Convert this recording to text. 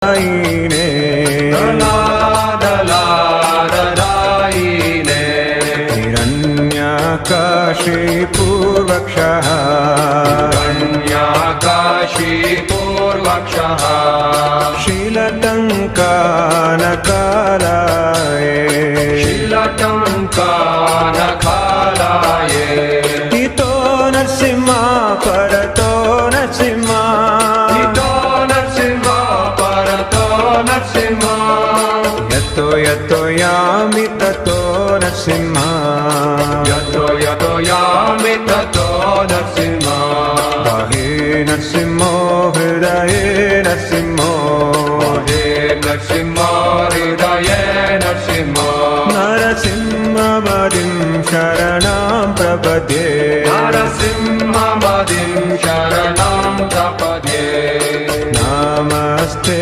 प्रह्लादलाददायिने हिरण्यकाशीपूर्वक्षः हिरण्यकाशीपूर्वक्षः शीलटङ्कानकालाये शीलटङ्कानकालाये हितो नरसिंह परतो नरसिंह हितो नरसिंह परतो नरसिंह यतो यतो यामि ततो नरसिंह यतो यतो यामि ततो नरसिंह बाहे नरसिंहो हृदये नरसिंहो हे नरसिंह हृदये नरसिंह नरसिंहवदिं शरणं प्रपद्ये नरसिंहवदिं शरणं प्रपद्ये नमस्ते।